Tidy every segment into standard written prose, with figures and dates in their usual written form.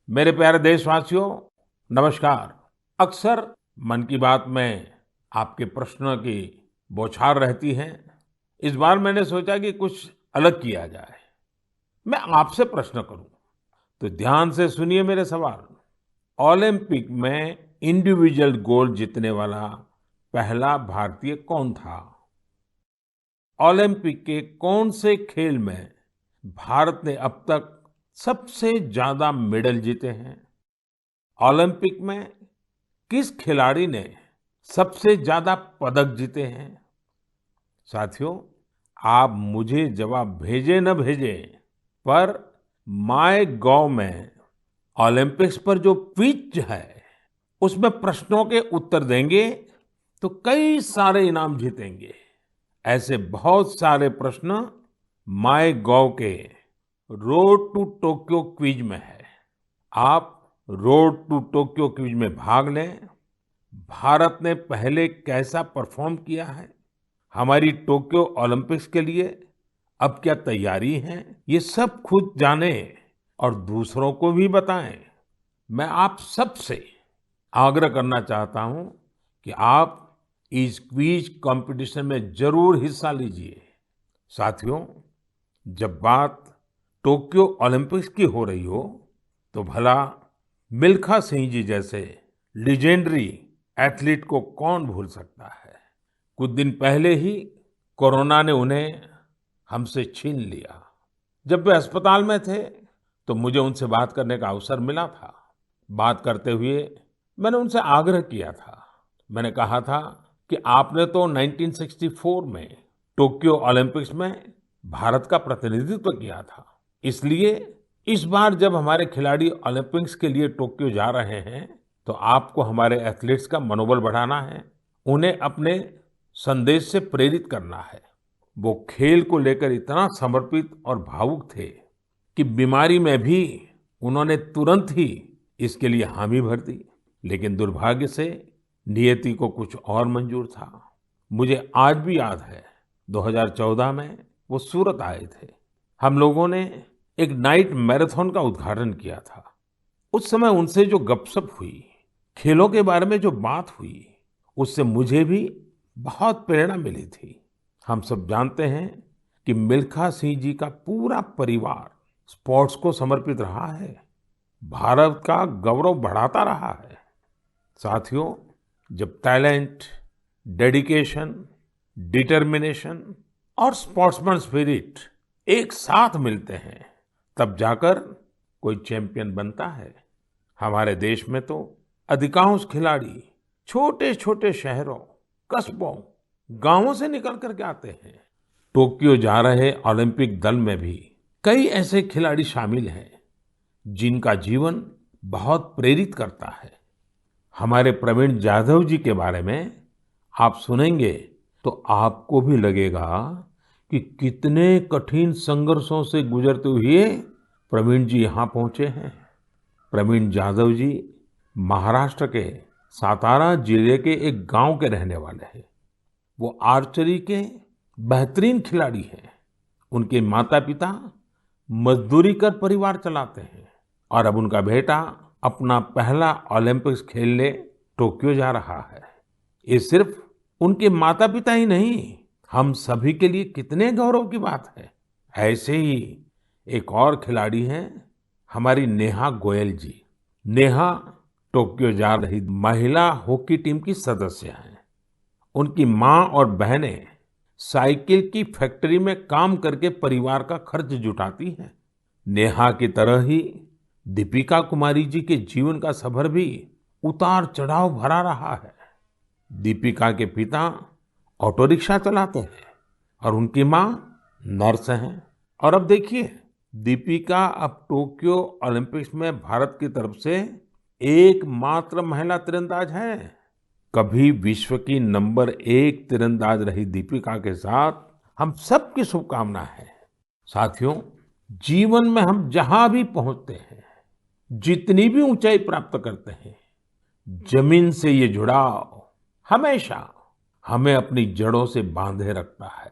मेरे प्यारे देशवासियों, नमस्कार। अक्सर मन की बात में आपके प्रश्नों की बौछार रहती है। इस बार मैंने सोचा कि कुछ अलग किया जाए। मैं आपसे प्रश्न करूं, तो ध्यान से सुनिए मेरे सवाल। ओलंपिक में इंडिविजुअल गोल्ड जीतने वाला पहला भारतीय कौन था? ओलंपिक के कौन से खेल में भारत ने अब तक सबसे ज्यादा मेडल जीते हैं? ओलंपिक में किस खिलाड़ी ने सबसे ज्यादा पदक जीते हैं? साथियों, आप मुझे जवाब भेजे न भेजे, पर माय गॉव में ओलंपिक्स पर जो क्विज है उसमें प्रश्नों के उत्तर देंगे तो कई सारे इनाम जीतेंगे। ऐसे बहुत सारे प्रश्न माय गॉव के रोड टू टोक्यो क्विज में है। आप रोड टू टोक्यो क्विज में भाग लें। भारत ने पहले कैसा परफॉर्म किया है, हमारी टोक्यो ओलंपिक्स के लिए अब क्या तैयारी है, ये सब खुद जानें और दूसरों को भी बताएं। मैं आप सबसे आग्रह करना चाहता हूं कि आप इस क्विज कंपटीशन में जरूर हिस्सा लीजिए। साथियों, जब बात टोक्यो ओलंपिक्स की हो रही हो, तो भला मिल्खा सिंह जी जैसे लेजेंडरी एथलीट को कौन भूल सकता है। कुछ दिन पहले ही कोरोना ने उन्हें हमसे छीन लिया। जब वे अस्पताल में थे तो मुझे उनसे बात करने का अवसर मिला था। बात करते हुए मैंने उनसे आग्रह किया था। मैंने कहा था कि आपने तो 1964 में टोक्यो ओलंपिक्स में भारत का प्रतिनिधित्व किया था, इसलिए इस बार जब हमारे खिलाड़ी ओलंपिक्स के लिए टोक्यो जा रहे हैं तो आपको हमारे एथलीट्स का मनोबल बढ़ाना है, उन्हें अपने संदेश से प्रेरित करना है। वो खेल को लेकर इतना समर्पित और भावुक थे कि बीमारी में भी उन्होंने तुरंत ही इसके लिए हामी भर दी। लेकिन दुर्भाग्य से नियति को कुछ और मंजूर था। मुझे आज भी याद है, 2014 में वो सूरत आए थे। हम लोगों ने एक नाइट मैराथन का उद्घाटन किया था। उस समय उनसे जो गपशप हुई, खेलों के बारे में जो बात हुई, उससे मुझे भी बहुत प्रेरणा मिली थी। हम सब जानते हैं कि मिल्खा सिंह जी का पूरा परिवार स्पोर्ट्स को समर्पित रहा है, भारत का गौरव बढ़ाता रहा है। साथियों, जब टैलेंट, डेडिकेशन, डिटर्मिनेशन और स्पोर्ट्समैन स्पिरिट एक साथ मिलते हैं, तब जाकर कोई चैंपियन बनता है। हमारे देश में तो अधिकांश खिलाड़ी छोटे छोटे शहरों, कस्बों, गांवों से निकल करके आते हैं। टोक्यो जा रहे ओलंपिक दल में भी कई ऐसे खिलाड़ी शामिल हैं जिनका जीवन बहुत प्रेरित करता है। हमारे प्रवीण जाधव जी के बारे में आप सुनेंगे तो आपको भी लगेगा कि कितने कठिन संघर्षों से गुजरते हुए प्रवीण जी यहाँ पहुंचे हैं। प्रवीण जाधव जी महाराष्ट्र के सातारा जिले के एक गांव के रहने वाले हैं। वो आर्चरी के बेहतरीन खिलाड़ी हैं। उनके माता-पिता मजदूरी कर परिवार चलाते हैं और अब उनका बेटा अपना पहला ओलंपिक्स खेलने टोक्यो जा रहा है। ये सिर्फ उनके माता-पिता ही नहीं, हम सभी के लिए कितने गौरव की बात है। ऐसे ही एक और खिलाड़ी हैं हमारी नेहा गोयल जी। नेहा टोक्यो जा रही महिला हॉकी टीम की सदस्य हैं। उनकी माँ और बहनें साइकिल की फैक्ट्री में काम करके परिवार का खर्च जुटाती हैं। नेहा की तरह ही दीपिका कुमारी जी के जीवन का सफर भी उतार चढ़ाव भरा रहा है। दीपिका के पिता ऑटो रिक्शा चलाते हैं और उनकी माँ नर्स हैं। और अब देखिए, दीपिका अब टोक्यो ओलंपिक्स में भारत की तरफ से एकमात्र महिला तीरंदाज हैं। कभी विश्व की नंबर 1 तीरंदाज रही दीपिका के साथ हम सबकी शुभकामना है। साथियों, जीवन में हम जहां भी पहुंचते हैं, जितनी भी ऊंचाई प्राप्त करते हैं, जमीन से ये जुड़ाव हमेशा हमें अपनी जड़ों से बांधे रखता है।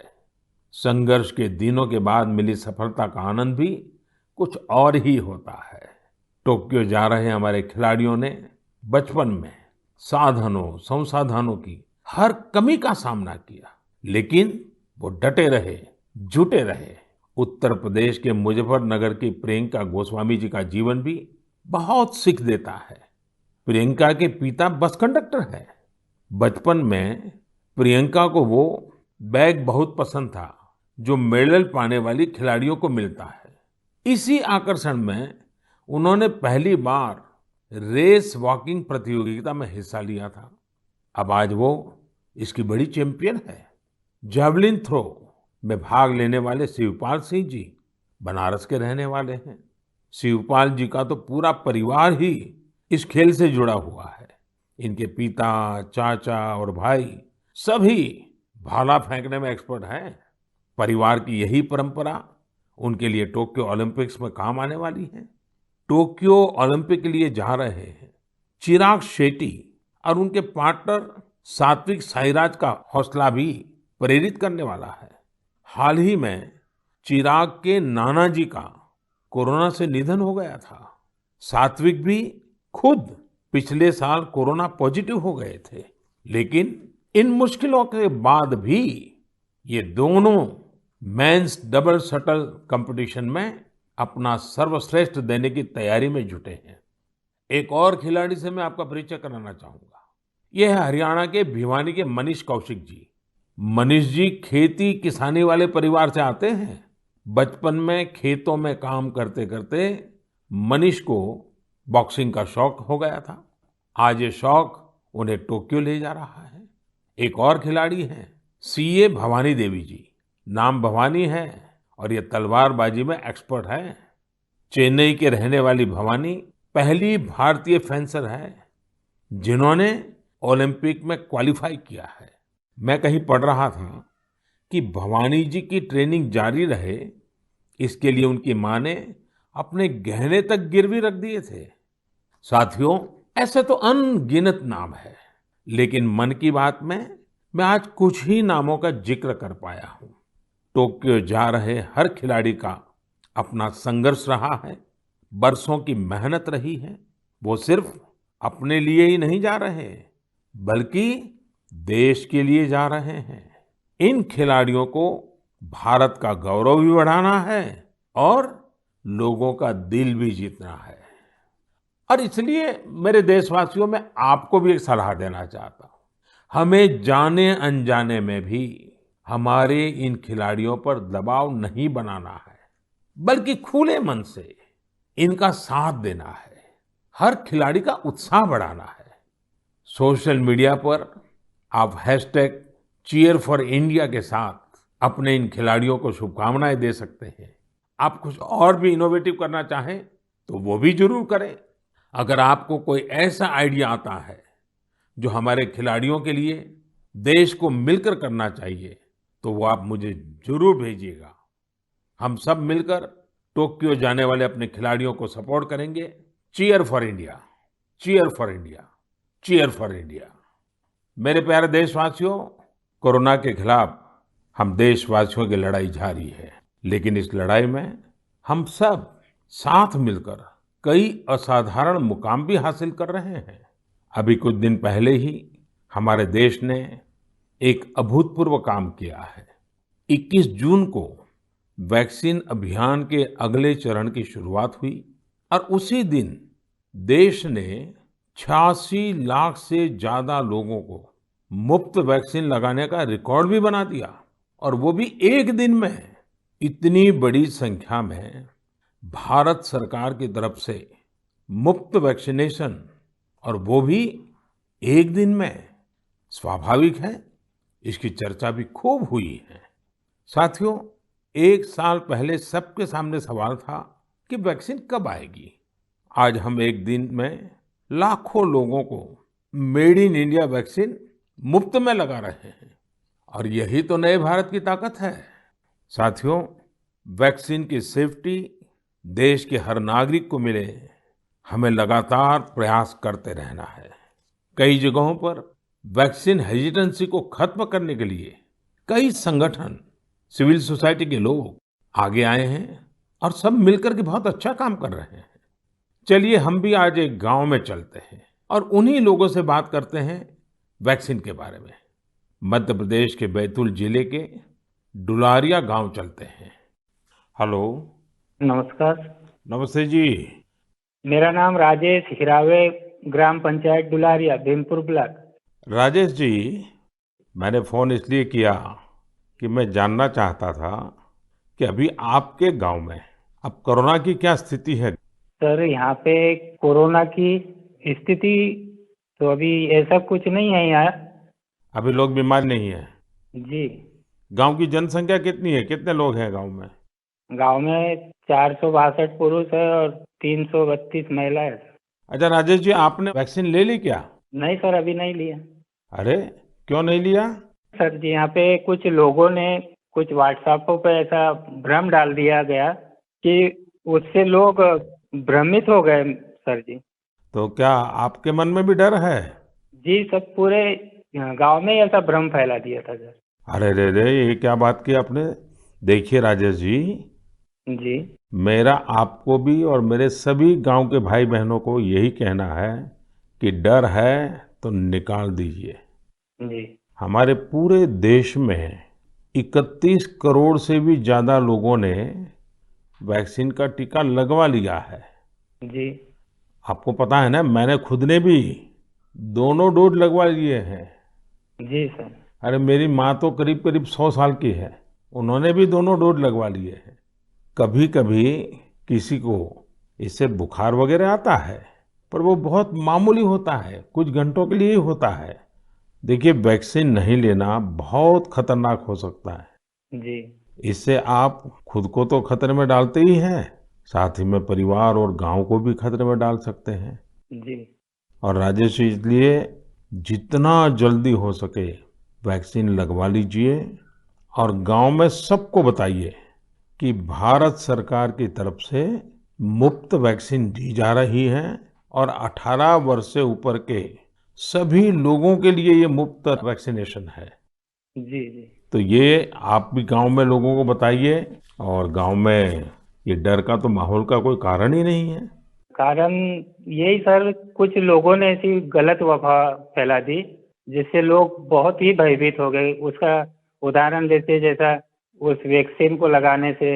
संघर्ष के दिनों के बाद मिली सफलता का आनंद भी कुछ और ही होता है। टोक्यो जा रहे हमारे खिलाड़ियों ने बचपन में साधनों संसाधनों की हर कमी का सामना किया, लेकिन वो डटे रहे, जुटे रहे। उत्तर प्रदेश के मुजफ्फरनगर की प्रियंका गोस्वामी जी का जीवन भी बहुत सीख देता है। प्रियंका के पिता बस कंडक्टर है। बचपन में प्रियंका को वो बैग बहुत पसंद था जो मेडल पाने वाली खिलाड़ियों को मिलता है। इसी आकर्षण में उन्होंने पहली बार रेस वॉकिंग प्रतियोगिता में हिस्सा लिया था। अब आज वो इसकी बड़ी चैंपियन है। जावलिन थ्रो में भाग लेने वाले शिवपाल सिंह जी बनारस के रहने वाले हैं। शिवपाल जी का तो पूरा परिवार ही इस खेल से जुड़ा हुआ है। इनके पिता, चाचा और भाई सभी भाला फेंकने में एक्सपर्ट हैं। परिवार की यही परंपरा उनके लिए टोक्यो ओलंपिक्स में काम आने वाली है। टोक्यो ओलंपिक के लिए जा रहे हैं चिराग शेट्टी और उनके पार्टनर सात्विक साईराज का हौसला भी प्रेरित करने वाला है। हाल ही में चिराग के नाना जी का कोरोना से निधन हो गया था। सात्विक भी खुद पिछले साल कोरोना पॉजिटिव हो गए थे, लेकिन इन मुश्किलों के बाद भी ये दोनों मेंस डबल शटल कंपटीशन में अपना सर्वश्रेष्ठ देने की तैयारी में जुटे हैं। एक और खिलाड़ी से मैं आपका परिचय कराना चाहूंगा। यह है हरियाणा के भिवानी के मनीष कौशिक जी। मनीष जी खेती किसानी वाले परिवार से आते हैं। बचपन में खेतों में काम करते करते मनीष को बॉक्सिंग का शौक हो गया था। आज ये शौक उन्हें टोक्यो ले जा रहा है। एक और खिलाड़ी हैं सीए भवानी देवी जी। नाम भवानी है और ये तलवारबाजी में एक्सपर्ट है। चेन्नई के रहने वाली भवानी पहली भारतीय फेंसर है जिन्होंने ओलंपिक में क्वालिफाई किया है। मैं कहीं पढ़ रहा था कि भवानी जी की ट्रेनिंग जारी रहे, इसके लिए उनकी मां ने अपने गहने तक गिरवी रख दिए थे। साथियों, ऐसे तो अनगिनत नाम है, लेकिन मन की बात में मैं आज कुछ ही नामों का जिक्र कर पाया हूं। टोक्यो जा रहे हर खिलाड़ी का अपना संघर्ष रहा है, बरसों की मेहनत रही है। वो सिर्फ अपने लिए ही नहीं जा रहे, बल्कि देश के लिए जा रहे हैं। इन खिलाड़ियों को भारत का गौरव भी बढ़ाना है और लोगों का दिल भी जीतना है। और इसलिए मेरे देशवासियों, मैं आपको भी एक सलाह देना चाहता हूं। हमें जाने अनजाने में भी हमारे इन खिलाड़ियों पर दबाव नहीं बनाना है, बल्कि खुले मन से इनका साथ देना है। हर खिलाड़ी का उत्साह बढ़ाना है। सोशल मीडिया पर आप हैशटैग चीयर फॉर इंडिया के साथ अपने इन खिलाड़ियों को शुभकामनाएं दे सकते हैं। आप कुछ और भी इनोवेटिव करना चाहें तो वो भी जरूर करें। अगर आपको कोई ऐसा आइडिया आता है जो हमारे खिलाड़ियों के लिए देश को मिलकर करना चाहिए, तो वो आप मुझे जरूर भेजिएगा। हम सब मिलकर टोक्यो जाने वाले अपने खिलाड़ियों को सपोर्ट करेंगे। Cheer for India, cheer for India, cheer for India. मेरे प्यारे देशवासियों, कोरोना के खिलाफ हम देशवासियों की लड़ाई जारी है, लेकिन इस लड़ाई में हम सब साथ मिलकर कई असाधारण मुकाम भी हासिल कर रहे हैं। अभी कुछ दिन पहले ही हमारे देश ने एक अभूतपूर्व काम किया है। 21 जून को वैक्सीन अभियान के अगले चरण की शुरुआत हुई और उसी दिन देश ने 86 लाख से ज्यादा लोगों को मुफ्त वैक्सीन लगाने का रिकॉर्ड भी बना दिया, और वो भी एक दिन में। इतनी बड़ी संख्या में भारत सरकार की तरफ से मुफ्त वैक्सीनेशन, और वो भी एक दिन में, स्वाभाविक है इसकी चर्चा भी खूब हुई है। साथियों, एक साल पहले सबके सामने सवाल था कि वैक्सीन कब आएगी। आज हम एक दिन में लाखों लोगों को मेड इन इंडिया वैक्सीन मुफ्त में लगा रहे हैं, और यही तो नए भारत की ताकत है। साथियों, वैक्सीन की सेफ्टी देश के हर नागरिक को मिले, हमें लगातार प्रयास करते रहना है। कई जगहों पर वैक्सीन हेजिटेंसी को खत्म करने के लिए कई संगठन, सिविल सोसाइटी के लोग आगे आए हैं और सब मिलकर के बहुत अच्छा काम कर रहे हैं। चलिए हम भी आज एक गांव में चलते हैं और उन्हीं लोगों से बात करते हैं वैक्सीन के बारे में। मध्य प्रदेश के बैतूल जिले के डुलारिया गांव चलते हैं। हेलो। नमस्कार। नमस्ते जी। मेरा नाम राजेश हिरावे, ग्राम पंचायत डुलारिया, भीमपुर ब्लॉक। राजेश जी, मैंने फोन इसलिए किया कि मैं जानना चाहता था कि अभी आपके गांव में अब कोरोना की क्या स्थिति है। सर, यहाँ पे कोरोना की स्थिति तो अभी ऐसा कुछ नहीं है यहाँ। अभी लोग बीमार नहीं है। जी। गांव की जनसंख्या कितनी है, कितने लोग हैं गांव में। गांव में 462 पुरुष है और 332 महिलाएं हैं। अच्छा राजेश जी, आपने वैक्सीन ले ली क्या। नहीं सर, अभी नहीं लिया। अरे, क्यों नहीं लिया। सर जी, यहाँ पे कुछ लोगों ने कुछ व्हाट्सएप पे ऐसा भ्रम डाल दिया गया कि उससे लोग भ्रमित हो गए सर जी। तो क्या आपके मन में भी डर है। जी, सब पूरे गांव में ही ऐसा भ्रम फैला दिया था सर। अरे रे रे, ये क्या बात की आपने। देखिए राजेश जी, जी। मेरा आपको भी और मेरे सभी गांव के भाई बहनों को यही कहना है कि डर है तो निकाल दीजिए। जी। हमारे पूरे देश में 31 करोड़ से भी ज्यादा लोगों ने वैक्सीन का टीका लगवा लिया है। जी। आपको पता है ना, मैंने खुद ने भी दोनों डोज लगवा लिए हैं। जी सर। अरे मेरी माँ तो करीब करीब 100 साल की है, उन्होंने भी दोनों डोज लगवा लिए हैं। कभी कभी किसी को इससे बुखार वगैरह आता है, पर वो बहुत मामूली होता है, कुछ घंटों के लिए ही होता है। देखिए, वैक्सीन नहीं लेना बहुत खतरनाक हो सकता है। जी। इससे आप खुद को तो खतरे में डालते ही हैं, साथ ही में परिवार और गांव को भी खतरे में डाल सकते हैं। जी। और राजेश जी, इसलिए जितना जल्दी हो सके वैक्सीन लगवा लीजिए और गांव में सबको बताइए कि भारत सरकार की तरफ से मुफ्त वैक्सीन दी जा रही है और 18 वर्ष से ऊपर के सभी लोगों के लिए ये मुफ्त वैक्सीनेशन है। जी। जी। तो ये आप भी गांव में लोगों को बताइए, और गांव में ये डर का तो माहौल का कोई कारण ही नहीं है। कारण यही सर, कुछ लोगों ने ऐसी गलत अफवाह फैला दी जिससे लोग बहुत ही भयभीत हो गए। उसका उदाहरण देते, जैसा उस वैक्सीन को लगाने से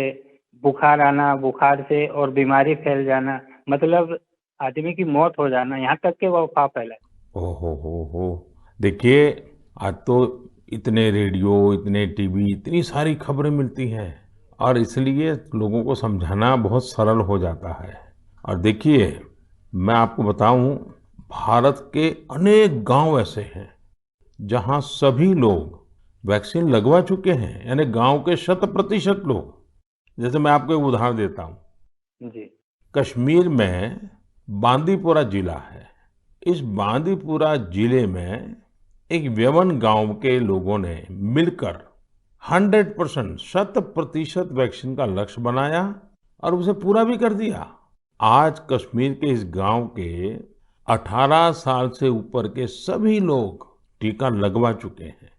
बुखार आना, बुखार से और बीमारी फैल जाना, मतलब आदमी की मौत हो जाना, यहाँ तक के वो अफवाह फैला। हो। देखिए, आज तो इतने रेडियो, इतने टीवी, इतनी सारी खबरें मिलती हैं, और इसलिए लोगों को समझाना बहुत सरल हो जाता है। और देखिए, मैं आपको बताऊं, भारत के अनेक गांव ऐसे हैं जहां सभी लोग वैक्सीन लगवा चुके हैं, यानी गांव के 100% लोग। जैसे मैं आपको एक उदाहरण देता हूं। जी। कश्मीर में बांदीपुरा जिला है। इस बांदीपुरा जिले में एक व्यवन गांव के लोगों ने मिलकर 100%, 100% वैक्सीन का लक्ष्य बनाया और उसे पूरा भी कर दिया। आज कश्मीर के इस गांव के 18 साल से ऊपर के सभी लोग टीका लगवा चुके हैं।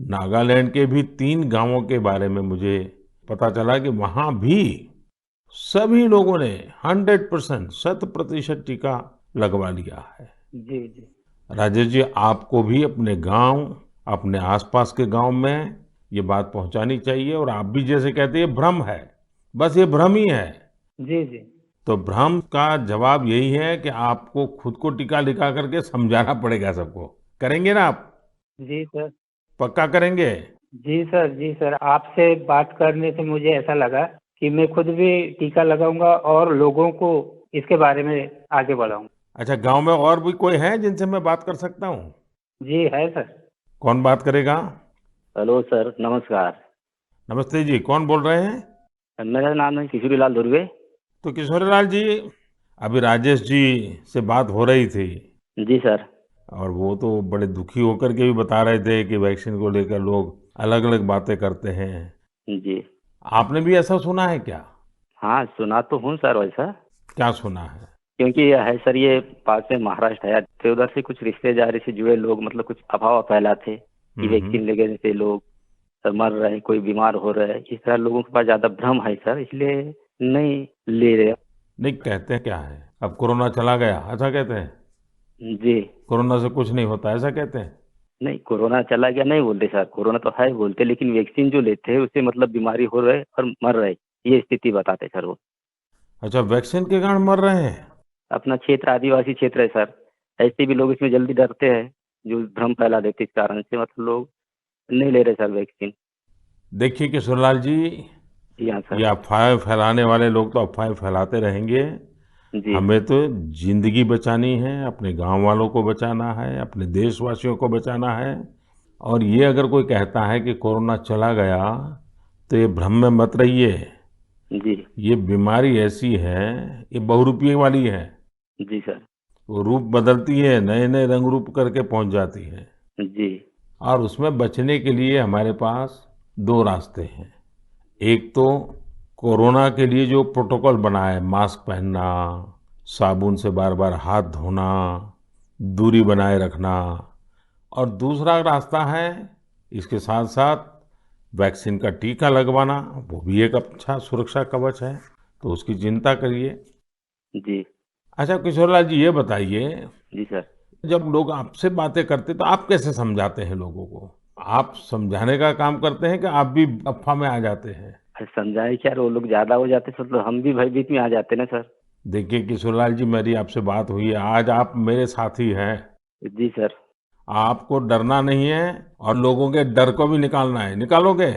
नागालैंड के भी 3 गांवों के बारे में मुझे पता चला कि वहां भी सभी लोगों ने 100%, 100% टीका लगवा लिया है। जी। जी। राजेश जी, आपको भी अपने गांव, अपने आसपास के गांव में ये बात पहुंचानी चाहिए। और आप भी जैसे कहते हैं, ये भ्रम है, बस ये भ्रम ही है। जी। जी। तो भ्रम का जवाब यही है कि आपको खुद को टीका लगा करके समझाना पड़ेगा सबको। करेंगे ना आप। जी सर। पक्का करेंगे। जी सर। जी सर, आपसे बात करने से मुझे ऐसा लगा कि मैं खुद भी टीका लगाऊंगा और लोगों को इसके बारे में आगे बढ़ाऊंगा। अच्छा, गांव में और भी कोई है जिनसे मैं बात कर सकता हूँ। जी है सर। कौन बात करेगा। हेलो सर, नमस्कार। नमस्ते जी, कौन बोल रहे हैं। मेरा नाम है किशोरीलाल धुर्वे। तो किशोरीलाल जी, अभी राजेश जी से बात हो रही थी, जी सर। और वो तो बड़े दुखी होकर के भी बता रहे थे कि वैक्सीन को लेकर लोग अलग अलग बातें करते हैं। जी। आपने भी ऐसा सुना है क्या। हाँ, सुना तो हूँ सर वैसा। क्या सुना है। क्योंकि ये है सर, ये पास में महाराष्ट्र है, तो उधर से कुछ रिश्तेदारी से जुड़े लोग मतलब कुछ अफवाह फैलाते कि हम्म। वैक्सीन लेने से लोग मर रहे हैं, कोई बीमार हो रहा है। इस तरह लोगों के पास ज्यादा भ्रम है सर, इसलिए नहीं ले रहे। नहीं, कहते क्या है, अब कोरोना चला गया ऐसा कहते हैं? जी। कोरोना से कुछ नहीं होता ऐसा कहते हैं? नहीं, कोरोना चला गया नहीं बोलते सर, कोरोना तो है बोलते, लेकिन वैक्सीन जो लेते हैं उससे मतलब बीमारी हो रहे और मर रहे, ये स्थिति बताते सर वो। अच्छा, वैक्सीन के कारण मर रहे हैं? अपना क्षेत्र आदिवासी क्षेत्र है सर, ऐसे भी लोग इसमें जल्दी डरते हैं, जो भ्रम फैला देते इस कारण से मतलब लोग नहीं ले रहे सर वैक्सीन। देखिए किशोरलाल जी, जी हाँ ये सर। अफवाहें फैलाने वाले लोग तो अफवाहें फैलाते रहेंगे। जी। हमें तो जिंदगी बचानी है, अपने गांव वालों को बचाना है, अपने देशवासियों को बचाना है। और ये अगर कोई कहता है कि कोरोना चला गया, तो ये भ्रम में मत रहिए। जी। ये बीमारी ऐसी है, ये बहुरूपिये वाली है। जी सर। वो रूप बदलती है, नए नए रंग रूप करके पहुंच जाती है। जी। और उसमें बचने के लिए हमारे पास दो रास्ते हैं। एक तो कोरोना के लिए जो प्रोटोकॉल बना है, मास्क पहनना, साबुन से बार बार हाथ धोना, दूरी बनाए रखना। और दूसरा रास्ता है, इसके साथ साथ वैक्सीन का टीका लगवाना, वो भी एक अच्छा सुरक्षा कवच है, तो उसकी चिंता करिए। जी। अच्छा किशोरलाल जी, ये बताइए, जी सर। जब लोग आपसे बातें करते तो आप कैसे समझाते हैं लोगों को? आप समझाने का काम करते हैं कि आप भी अफ़वाह में आ जाते हैं? समझाए क्या, वो लोग ज्यादा हो जाते सर तो हम भी भयभीत में आ जाते ना सर। देखिए किशोरलाल जी, मेरी आपसे बात हुई है, आज आप मेरे साथी हैं। जी सर। आपको डरना नहीं है और लोगों के डर को भी निकालना है। निकालोगे?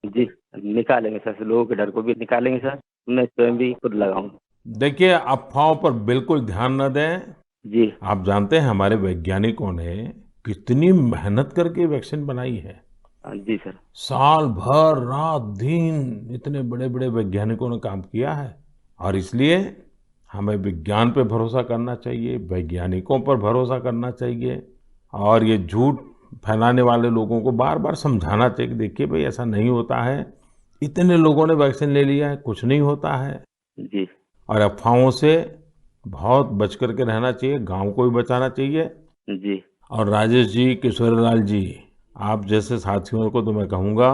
जी। निकालेंगे सर, लोगों के डर को भी निकालेंगे सर, मैं स्वयं भी खुद लगाऊं। देखिए, अफ़वाहों पर बिल्कुल ध्यान न दें। जी। आप जानते हैं हमारे वैज्ञानिकों ने कितनी मेहनत करके वैक्सीन बनाई है। जी सर। साल भर रात दिन इतने बड़े बड़े वैज्ञानिकों ने काम किया है। और इसलिए हमें विज्ञान पे भरोसा करना चाहिए, वैज्ञानिकों पर भरोसा करना चाहिए। और ये झूठ फैलाने वाले लोगों को बार बार समझाना चाहिए कि देखिए भाई, ऐसा नहीं होता है। इतने लोगों ने वैक्सीन ले लिया है, कुछ नहीं होता है। जी। और अफवाहों से बहुत बच करके रहना चाहिए, गांव को भी बचाना चाहिए। जी। और राजेश जी, किशोरीलाल जी, आप जैसे साथियों को तो मैं कहूंगा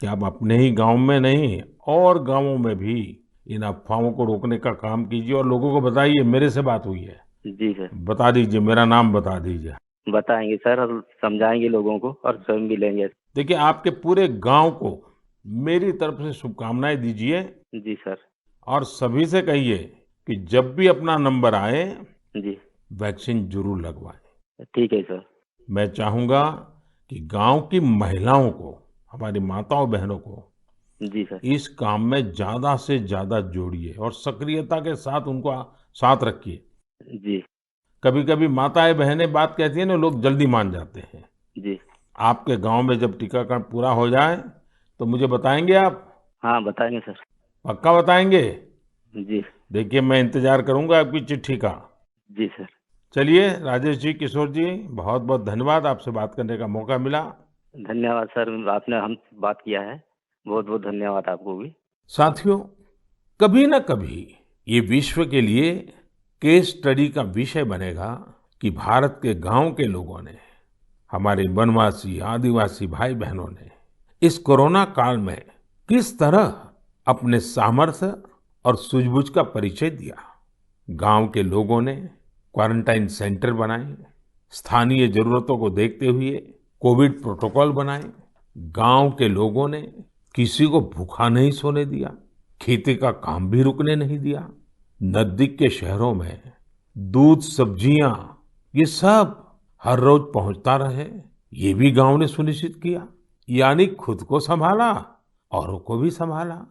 कि आप अपने ही गांव में नहीं और गांवों में भी इन अफवाहों को रोकने का काम कीजिए और लोगों को बताइए मेरे से बात हुई है। जी सर। बता दीजिए, मेरा नाम बता दीजिए। बताएंगे सर और समझाएंगे लोगों को और स्वयं भी लेंगे। देखिए, आपके पूरे गांव को मेरी तरफ से शुभकामनाएं दीजिए। जी सर। और सभी से कहिए कि जब भी अपना नंबर आए, जी। वैक्सीन जरूर लगवाएं। ठीक है सर। मैं चाहूंगा कि गांव की महिलाओं को, हमारी माताओं बहनों को जी सर। इस काम में ज्यादा से ज्यादा जोड़िए और सक्रियता के साथ उनको साथ रखिए। जी। कभी कभी माताएं बहनें बात कहती है ना, लोग जल्दी मान जाते हैं। जी। आपके गांव में जब टीकाकरण पूरा हो जाए तो मुझे बताएंगे आप? हाँ बताएंगे सर। पक्का बताएंगे? जी। देखिए, मैं इंतजार करूंगा आपकी चिट्ठी का। जी सर। चलिए राजेश जी, किशोर जी, बहुत बहुत धन्यवाद, आपसे बात करने का मौका मिला। धन्यवाद सर, आपने हम बात किया है, बहुत बहुत धन्यवाद आपको भी। साथियों, कभी ना कभी ये विश्व के लिए केस स्टडी का विषय बनेगा कि भारत के गांव के लोगों ने, हमारे वनवासी आदिवासी भाई बहनों ने इस कोरोना काल में किस तरह अपने सामर्थ्य और सूझबूझ का परिचय दिया। गांव के लोगों ने क्वारंटाइन सेंटर बनाए, स्थानीय जरूरतों को देखते हुए कोविड प्रोटोकॉल बनाए। गांव के लोगों ने किसी को भूखा नहीं सोने दिया, खेती का काम भी रुकने नहीं दिया। नजदीक के शहरों में दूध, सब्जियां, ये सब हर रोज पहुंचता रहे, ये भी गांव ने सुनिश्चित किया। यानी खुद को संभाला, औरों को भी संभाला।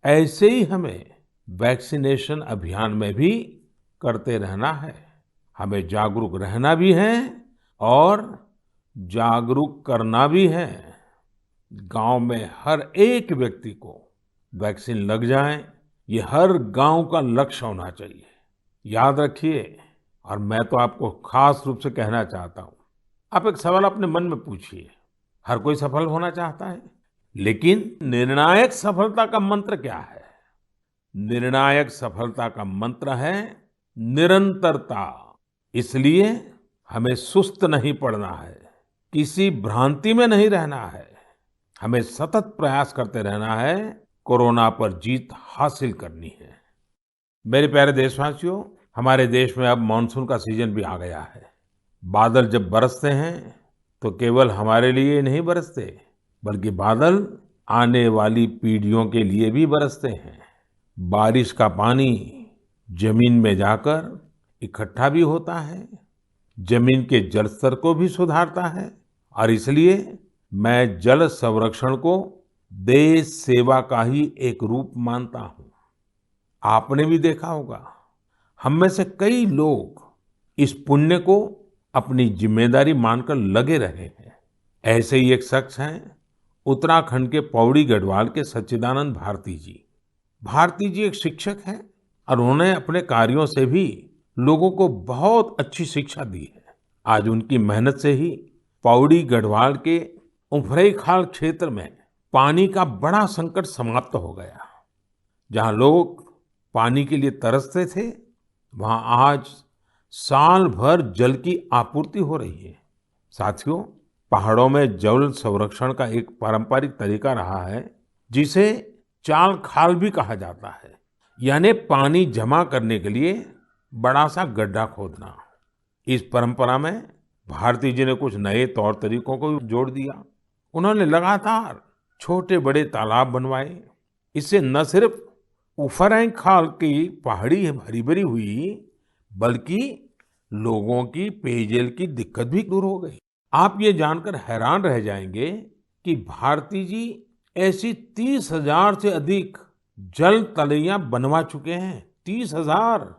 ऐसे ही हमें वैक्सीनेशन अभियान में भी करते रहना है। हमें जागरूक रहना भी है और जागरूक करना भी है। गांव में हर एक व्यक्ति को वैक्सीन लग जाए, ये हर गांव का लक्ष्य होना चाहिए। याद रखिए, और मैं तो आपको खास रूप से कहना चाहता हूं, आप एक सवाल अपने मन में पूछिए। हर कोई सफल होना चाहता है, लेकिन निर्णायक सफलता का मंत्र क्या है? निर्णायक सफलता का मंत्र है निरंतरता। इसलिए हमें सुस्त नहीं पड़ना है, किसी भ्रांति में नहीं रहना है। हमें सतत प्रयास करते रहना है, कोरोना पर जीत हासिल करनी है। मेरे प्यारे देशवासियों, हमारे देश में अब मानसून का सीजन भी आ गया है। बादल जब बरसते हैं तो केवल हमारे लिए नहीं बरसते, बल्कि बादल आने वाली पीढ़ियों के लिए भी बरसते हैं। बारिश का पानी जमीन में जाकर इकट्ठा भी होता है, जमीन के जल स्तर को भी सुधारता है, और इसलिए मैं जल संरक्षण को देश सेवा का ही एक रूप मानता हूँ। आपने भी देखा होगा, हम में से कई लोग इस पुण्य को अपनी जिम्मेदारी मानकर लगे रहे हैं। ऐसे ही एक शख्स हैं उत्तराखंड के पौड़ी गढ़वाल के सच्चिदानंद भारती जी। भारती जी एक शिक्षक हैं और उन्होंने अपने कार्यों से भी लोगों को बहुत अच्छी शिक्षा दी है। आज उनकी मेहनत से ही पौड़ी गढ़वाल के उफरैंखाल क्षेत्र में पानी का बड़ा संकट समाप्त हो गया। जहां लोग पानी के लिए तरसते थे, वहां आज साल भर जल की आपूर्ति हो रही है। साथियों, पहाड़ों में जल संरक्षण का एक पारंपरिक तरीका रहा है, जिसे चाल खाल भी कहा जाता है, यानी पानी जमा करने के लिए बड़ा सा गड्ढा खोदना। इस परंपरा में भारती जी ने कुछ नए तौर तरीकों को भी जोड़ दिया। उन्होंने लगातार छोटे बड़े तालाब बनवाए। इससे न सिर्फ उफरैंखाल की पहाड़ी हरी भरी हुई, बल्कि लोगों की पेयजल की दिक्कत भी दूर हो गई। आप ये जानकर हैरान रह जाएंगे कि भारती जी ऐसी 30,000 से अधिक जल तलैया बनवा चुके हैं। 30,000।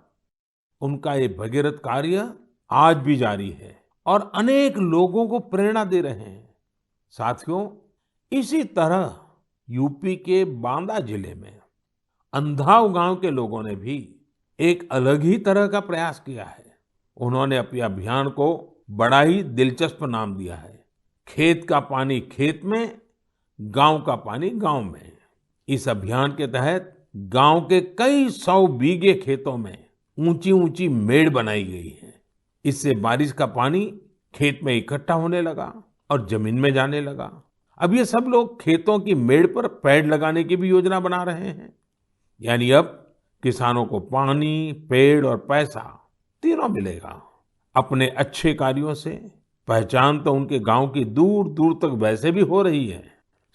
उनका ये भगीरथ कार्य आज भी जारी है और अनेक लोगों को प्रेरणा दे रहे हैं। साथियों, इसी तरह यूपी के बांदा जिले में अंधाव गांव के लोगों ने भी एक अलग ही तरह का प्रयास किया है। उन्होंने अपने अभियान को बड़ा ही दिलचस्प नाम दिया है, खेत का पानी खेत में, गांव का पानी गांव में। इस अभियान के तहत गांव के कई 100 बीघे खेतों में ऊंची ऊंची मेड़ बनाई गई है। इससे बारिश का पानी खेत में इकट्ठा होने लगा और जमीन में जाने लगा। अब ये सब लोग खेतों की मेड़ पर पेड़ लगाने की भी योजना बना रहे हैं। यानी अब किसानों को पानी, पेड़ और पैसा तीनों मिलेगा। अपने अच्छे कार्यों से पहचान तो उनके गांव की दूर दूर तक वैसे भी हो रही है।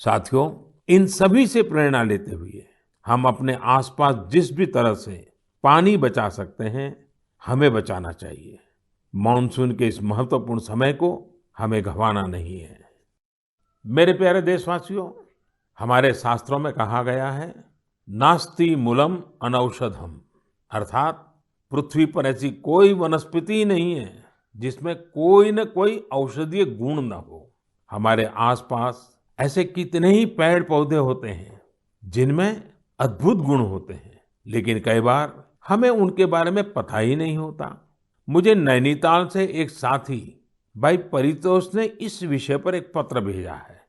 साथियों, इन सभी से प्रेरणा लेते हुए हम अपने आसपास जिस भी तरह से पानी बचा सकते हैं, हमें बचाना चाहिए। मानसून के इस महत्वपूर्ण समय को हमें गंवाना नहीं है। मेरे प्यारे देशवासियों, हमारे शास्त्रों में कहा गया है, नास्ति मूलम अनौषधम, अर्थात पृथ्वी पर ऐसी कोई वनस्पति ही नहीं है जिसमें कोई न कोई औषधीय गुण न हो। हमारे आसपास ऐसे कितने ही पेड़ पौधे होते हैं जिनमें अद्भुत गुण होते हैं, लेकिन कई बार हमें उनके बारे में पता ही नहीं होता। मुझे नैनीताल से एक साथी भाई परितोष ने इस विषय पर एक पत्र भेजा है।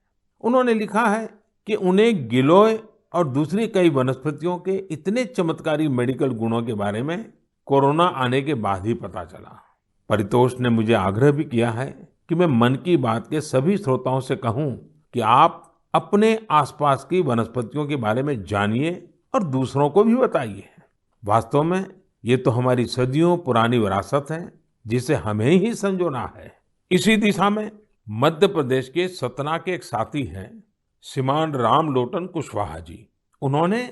उन्होंने लिखा है कि उन्हें गिलोय और दूसरी कई वनस्पतियों के इतने चमत्कारी मेडिकल गुणों के बारे में कोरोना आने के बाद ही पता चला। परितोष ने मुझे आग्रह भी किया है कि मैं मन की बात के सभी श्रोताओं से कहूं कि आप अपने आसपास की वनस्पतियों के बारे में जानिए और दूसरों को भी बताइए। वास्तव में ये तो हमारी सदियों पुरानी विरासत है, जिसे हमें ही संजोना है। इसी दिशा में मध्य प्रदेश के सतना के एक साथी हैं श्रीमान रामलोटन कुशवाहा जी। उन्होंने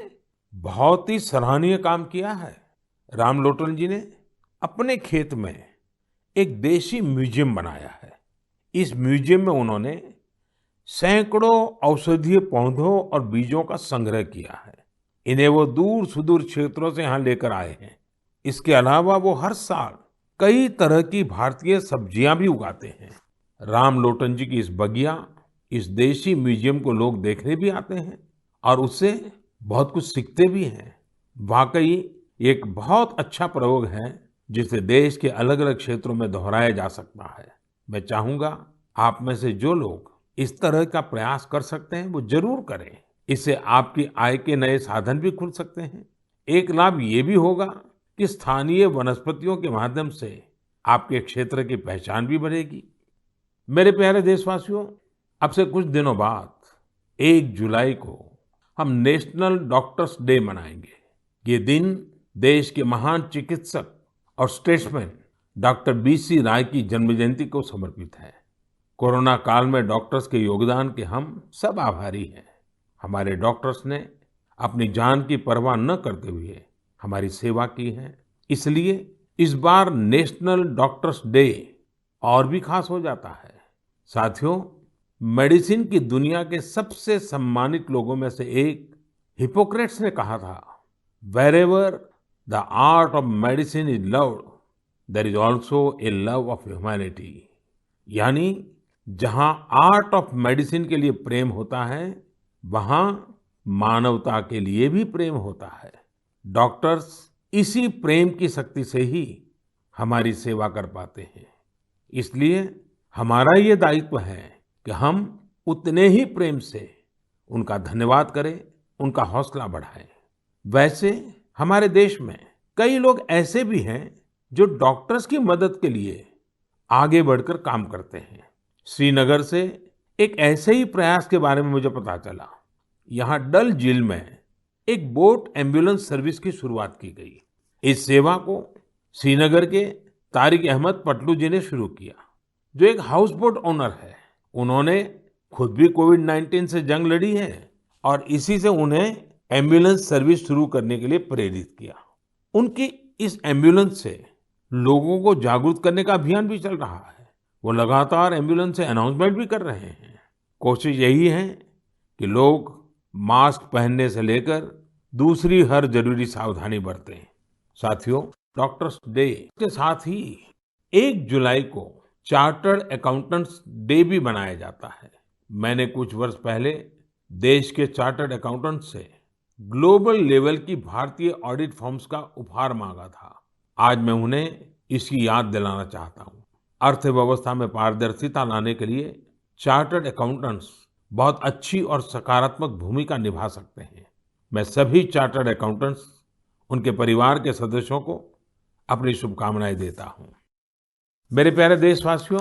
बहुत ही सराहनीय काम किया है। रामलोटन जी ने अपने खेत में एक देशी म्यूजियम बनाया है। इस म्यूजियम में उन्होंने सैकड़ों औषधीय पौधों और बीजों का संग्रह किया है। इन्हें वो दूर सुदूर क्षेत्रों से यहाँ लेकर आए हैं। इसके अलावा वो हर साल कई तरह की भारतीय सब्जियां भी उगाते हैं। रामलोटन जी की इस बगिया, इस देशी म्यूजियम को लोग देखने भी आते हैं और उससे बहुत कुछ सीखते भी हैं। वाकई एक बहुत अच्छा प्रयोग है जिसे देश के अलग अलग क्षेत्रों में दोहराया जा सकता है। मैं चाहूंगा आप में से जो लोग इस तरह का प्रयास कर सकते हैं वो जरूर करें। इससे आपकी आय के नए साधन भी खुल सकते हैं। एक लाभ ये भी होगा कि स्थानीय वनस्पतियों के माध्यम से आपके क्षेत्र की पहचान भी बढ़ेगी। मेरे प्यारे देशवासियों, अब से कुछ दिनों बाद 1 जुलाई को हम नेशनल डॉक्टर्स डे मनाएंगे। ये दिन देश के महान चिकित्सक और स्टेट्समैन डॉक्टर बीसी राय की जन्म जयंती को समर्पित है। कोरोना काल में डॉक्टर्स के योगदान के हम सब आभारी हैं। हमारे डॉक्टर्स ने अपनी जान की परवाह न करते हुए हमारी सेवा की है। इसलिए इस बार नेशनल डॉक्टर्स डे और भी खास हो जाता है। साथियों, मेडिसिन की दुनिया के सबसे सम्मानित लोगों में से एक हिप्पोक्रेट्स ने कहा था, "Wherever the art of medicine is loved, there is also a love of humanity." यानी जहां आर्ट ऑफ मेडिसिन के लिए प्रेम होता है, वहां मानवता के लिए भी प्रेम होता है। डॉक्टर्स इसी प्रेम की शक्ति से ही हमारी सेवा कर पाते हैं। इसलिए हमारा ये दायित्व है कि हम उतने ही प्रेम से उनका धन्यवाद करें, उनका हौसला बढ़ाएं। वैसे हमारे देश में कई लोग ऐसे भी हैं जो डॉक्टर्स की मदद के लिए आगे बढ़कर काम करते हैं। श्रीनगर से एक ऐसे ही प्रयास के बारे में मुझे पता चला। यहाँ डल झील में एक बोट एम्बुलेंस सर्विस की शुरुआत की गई। इस सेवा को श्रीनगर के तारिक अहमद पटलू जी ने शुरू किया, जो एक हाउस बोट ओनर है। उन्होंने खुद भी कोविड-19 से जंग लड़ी है और इसी से उन्हें एम्बुलेंस सर्विस शुरू करने के लिए प्रेरित किया। उनकी इस एम्बुलेंस से लोगों को जागरूक करने का अभियान भी चल रहा है। वो लगातार एम्बुलेंस से अनाउंसमेंट भी कर रहे हैं। कोशिश यही है कि लोग मास्क पहनने से लेकर दूसरी हर जरूरी सावधानी बरतें। साथियों, डॉक्टर्स डे के साथ ही 1 जुलाई को चार्टर्ड अकाउंटेंट्स डे भी मनाया जाता है। मैंने कुछ वर्ष पहले देश के चार्टर्ड अकाउंटेंट्स से ग्लोबल लेवल की भारतीय ऑडिट फर्म्स का उपहार मांगा था। आज मैं उन्हें इसकी याद दिलाना चाहता हूँ। अर्थव्यवस्था में पारदर्शिता लाने के लिए चार्टर्ड अकाउंटेंट्स बहुत अच्छी और सकारात्मक भूमिका निभा सकते हैं। मैं सभी चार्टर्ड अकाउंटेंट्स, उनके परिवार के सदस्यों को अपनी शुभकामनाएं देता हूँ। मेरे प्यारे देशवासियों,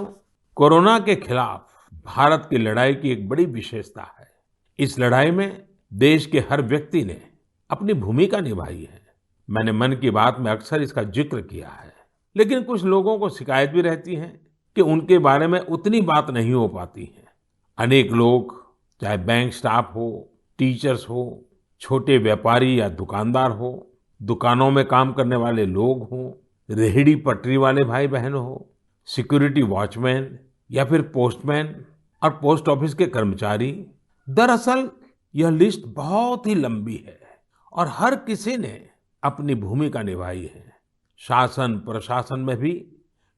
कोरोना के खिलाफ भारत की लड़ाई की एक बड़ी विशेषता है। इस लड़ाई में देश के हर व्यक्ति ने अपनी भूमिका निभाई है। मैंने मन की बात में अक्सर इसका जिक्र किया है, लेकिन कुछ लोगों को शिकायत भी रहती है कि उनके बारे में उतनी बात नहीं हो पाती है। अनेक लोग, चाहे बैंक स्टाफ हो, टीचर्स हो, छोटे व्यापारी या दुकानदार हो, दुकानों में काम करने वाले लोग हों, रेहड़ी पटरी वाले भाई बहन हो, सिक्योरिटी वॉचमैन या फिर पोस्टमैन और पोस्ट ऑफिस के कर्मचारी, दरअसल यह लिस्ट बहुत ही लंबी है और हर किसी ने अपनी भूमिका निभाई है। शासन प्रशासन में भी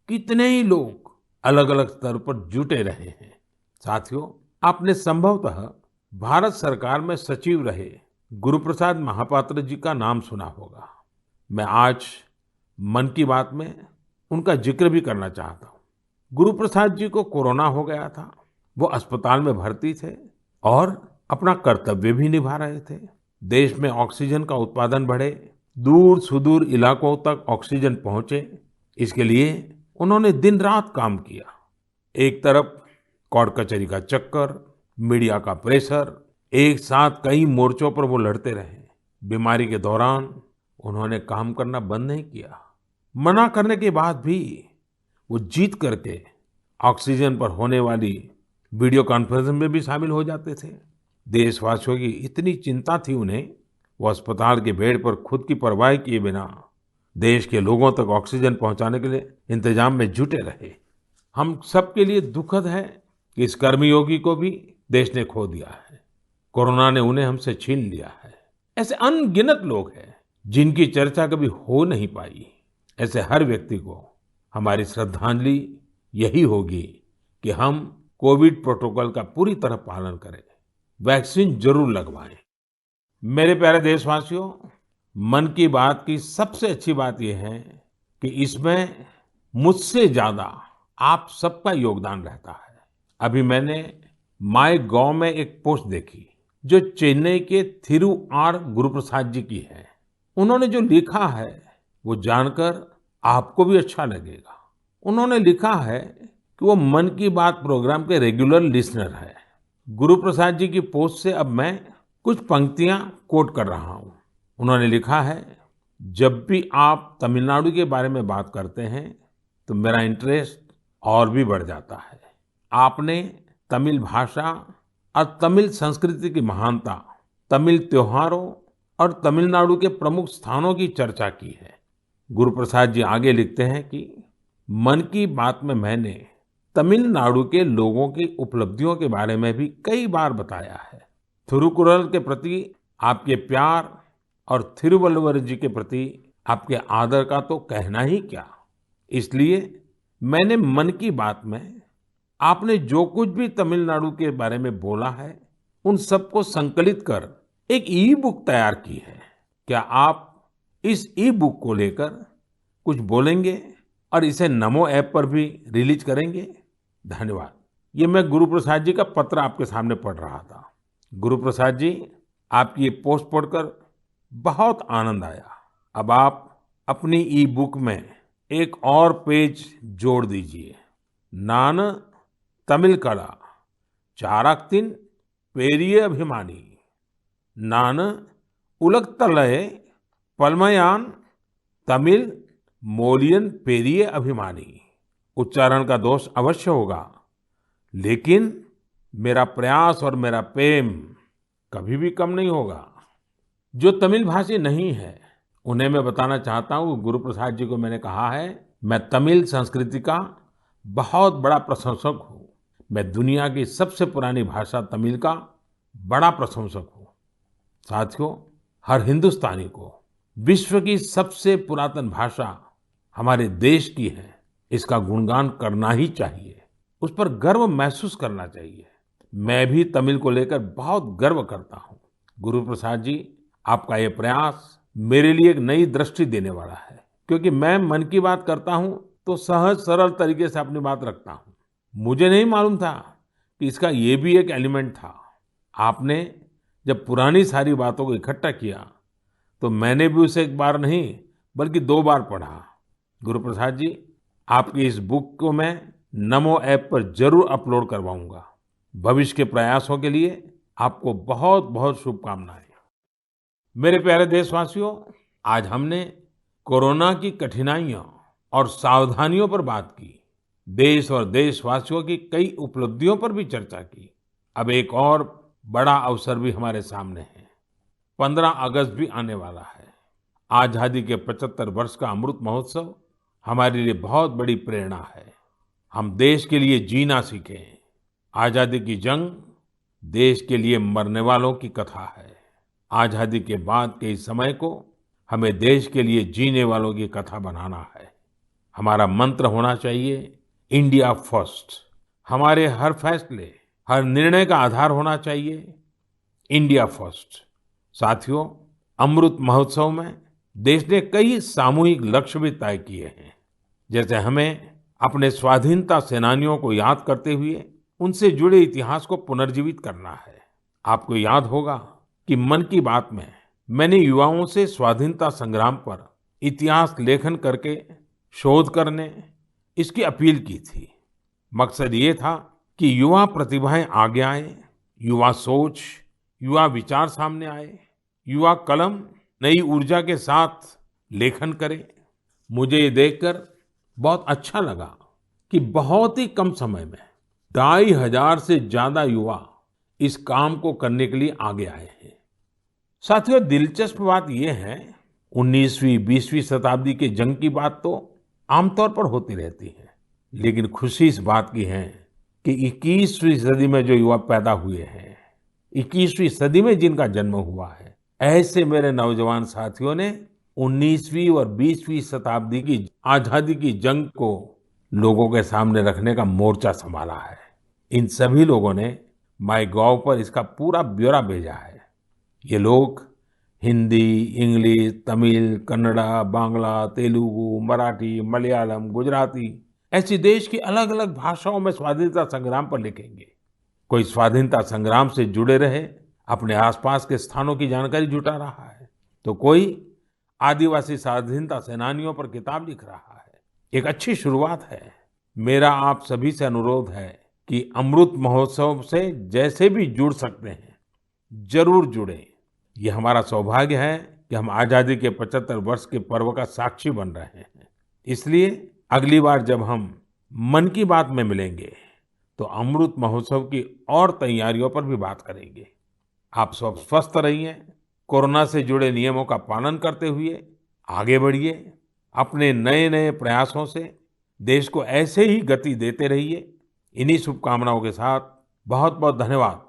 कितने ही लोग अलग अलग स्तर पर जुटे रहे हैं। साथियों, आपने संभवतः भारत सरकार में सचिव रहे गुरुप्रसाद महापात्र जी का नाम सुना होगा। मैं आज मन की बात में उनका जिक्र भी करना चाहता हूँ। गुरुप्रसाद जी को कोरोना हो गया था। वो अस्पताल में भर्ती थे और अपना कर्तव्य भी निभा रहे थे। देश में ऑक्सीजन का उत्पादन बढ़े, दूर सुदूर इलाकों तक ऑक्सीजन पहुंचे, इसके लिए उन्होंने दिन रात काम किया। एक तरफ कोर्ट कचहरी का चक्कर, मीडिया का प्रेशर, एक साथ कई मोर्चों पर वो लड़ते रहे। बीमारी के दौरान उन्होंने काम करना बंद नहीं किया। मना करने के बाद भी वो जीत करके ऑक्सीजन पर होने वाली वीडियो कॉन्फ्रेंस में भी शामिल हो जाते थे। देशवासियों की इतनी चिंता थी उन्हें, वो अस्पताल के बेड पर खुद की परवाह किए बिना देश के लोगों तक ऑक्सीजन पहुंचाने के लिए इंतजाम में जुटे रहे। हम सबके लिए दुखद है कि इस कर्मयोगी को भी देश ने खो दिया है। कोरोना ने उन्हें हमसे छीन लिया है। ऐसे अनगिनत लोग हैं जिनकी चर्चा कभी हो नहीं पाई। ऐसे हर व्यक्ति को हमारी श्रद्धांजलि यही होगी कि हम कोविड प्रोटोकॉल का पूरी तरह पालन करें, वैक्सीन जरूर लगवाएं। मेरे प्यारे देशवासियों, मन की बात की सबसे अच्छी बात यह है कि इसमें मुझसे ज्यादा आप सबका योगदान रहता है। अभी मैंने माय गॉव में एक पोस्ट देखी जो चेन्नई के थिरु आर गुरुप्रसाद जी की है। उन्होंने जो लिखा है वो जानकर आपको भी अच्छा लगेगा। उन्होंने लिखा है कि वो मन की बात प्रोग्राम के रेगुलर लिसनर है। गुरुप्रसाद जी की पोस्ट से अब मैं कुछ पंक्तियां कोट कर रहा हूं। उन्होंने लिखा है, जब भी आप तमिलनाडु के बारे में बात करते हैं तो मेरा इंटरेस्ट और भी बढ़ जाता है। आपने तमिल भाषा और तमिल संस्कृति की महानता, तमिल त्योहारों और तमिलनाडु के प्रमुख स्थानों की चर्चा की है। गुरु प्रसाद जी आगे लिखते हैं कि मन की बात में मैंने तमिलनाडु के लोगों की उपलब्धियों के बारे में भी कई बार बताया है। थिरुकुरल के प्रति आपके प्यार और थिरुवल्लुवर जी के प्रति आपके आदर का तो कहना ही क्या। इसलिए मैंने मन की बात में आपने जो कुछ भी तमिलनाडु के बारे में बोला है उन सबको संकलित कर एक ई बुक तैयार की है। क्या आप इस ई बुक को लेकर कुछ बोलेंगे और इसे नमो ऐप पर भी रिलीज करेंगे? धन्यवाद। ये मैं गुरु प्रसाद जी का पत्र आपके सामने पढ़ रहा था। गुरु प्रसाद जी, आपकी ये पोस्ट पढ़कर बहुत आनंद आया। अब आप अपनी ई बुक में एक और पेज जोड़ दीजिए। नान तमिल कला चाराक्तिन पेरिये अभिमानी, नान उलगतलय पलमयान तमिल मोलियन पेरिये अभिमानी। उच्चारण का दोष अवश्य होगा, लेकिन मेरा प्रयास और मेरा प्रेम कभी भी कम नहीं होगा। जो तमिल भाषी नहीं है उन्हें मैं बताना चाहता हूँ, गुरु प्रसाद जी को मैंने कहा है, मैं तमिल संस्कृति का बहुत बड़ा प्रशंसक हूँ। मैं दुनिया की सबसे पुरानी भाषा तमिल का बड़ा प्रशंसक हूँ। साथियों, हर हिंदुस्तानी को विश्व की सबसे पुरातन भाषा हमारे देश की है, इसका गुणगान करना ही चाहिए, उस पर गर्व महसूस करना चाहिए। मैं भी तमिल को लेकर बहुत गर्व करता हूँ। गुरु प्रसाद जी, आपका ये प्रयास मेरे लिए एक नई दृष्टि देने वाला है, क्योंकि मैं मन की बात करता हूँ तो सहज सरल तरीके से अपनी बात रखता हूँ। मुझे नहीं मालूम था कि इसका ये भी एक एलिमेंट था। आपने जब पुरानी सारी बातों को इकट्ठा किया तो मैंने भी उसे एक बार नहीं बल्कि 2 बार पढ़ा। गुरु प्रसाद जी, आपकी इस बुक को मैं नमो ऐप पर जरूर अपलोड करवाऊंगा। भविष्य के प्रयासों के लिए आपको बहुत बहुत शुभकामनाएं। मेरे प्यारे देशवासियों, आज हमने कोरोना की कठिनाइयों और सावधानियों पर बात की। देश और देशवासियों की कई उपलब्धियों पर भी चर्चा की। अब एक और बड़ा अवसर भी हमारे सामने है। 15 अगस्त भी आने वाला है। आजादी के 75 वर्ष का अमृत महोत्सव हमारे लिए बहुत बड़ी प्रेरणा है। हम देश के लिए जीना सीखें। आजादी की जंग देश के लिए मरने वालों की कथा है। आजादी के बाद के इस समय को हमें देश के लिए जीने वालों की कथा बनाना है। हमारा मंत्र होना चाहिए इंडिया फर्स्ट। हमारे हर फैसले, हर निर्णय का आधार होना चाहिए इंडिया फर्स्ट। साथियों, अमृत महोत्सव में देश ने कई सामूहिक लक्ष्य भी तय किए हैं। जैसे हमें अपने स्वाधीनता सेनानियों को याद करते हुए उनसे जुड़े इतिहास को पुनर्जीवित करना है। आपको याद होगा कि मन की बात में मैंने युवाओं से स्वाधीनता संग्राम पर इतिहास लेखन करके शोध करने इसकी अपील की थी। मकसद ये था कि युवा प्रतिभाएं आगे आए, युवा सोच, युवा विचार सामने आए, युवा कलम नई ऊर्जा के साथ लेखन करे। मुझे ये देखकर बहुत अच्छा लगा कि बहुत ही कम समय में 2500 से ज्यादा युवा इस काम को करने के लिए आगे आए हैं। साथियों, दिलचस्प बात यह है, 19वीं 20वीं शताब्दी के जंग की बात तो आमतौर पर होती रहती है, लेकिन खुशी इस बात की है कि 21वीं सदी में जो युवा पैदा हुए हैं, 21वीं सदी में जिनका जन्म हुआ है, ऐसे मेरे नौजवान साथियों ने 19वीं और 20वीं शताब्दी की आजादी की जंग को लोगों के सामने रखने का मोर्चा संभाला है। इन सभी लोगों ने माईगॉव पर इसका पूरा ब्यौरा भेजा है। ये लोग हिंदी, इंग्लिश, तमिल, कन्नड़ा, बांग्ला, तेलुगु, मराठी, मलयालम, गुजराती ऐसी देश की अलग अलग भाषाओं में स्वाधीनता संग्राम पर लिखेंगे। कोई स्वाधीनता संग्राम से जुड़े रहे अपने आसपास के स्थानों की जानकारी जुटा रहा है, तो कोई आदिवासी स्वाधीनता सेनानियों पर किताब लिख रहा है। एक अच्छी शुरुआत है। मेरा आप सभी से अनुरोध है कि अमृत महोत्सव से जैसे भी जुड़ सकते हैं जरूर जुड़ें। ये हमारा सौभाग्य है कि हम आजादी के 75 वर्ष के पर्व का साक्षी बन रहे हैं। इसलिए अगली बार जब हम मन की बात में मिलेंगे तो अमृत महोत्सव की और तैयारियों पर भी बात करेंगे। आप सब स्वस्थ रहिए, कोरोना से जुड़े नियमों का पालन करते हुए आगे बढ़िए, अपने नए नए प्रयासों से देश को ऐसे ही गति देते रहिए। इन्हीं शुभकामनाओं के साथ बहुत बहुत धन्यवाद।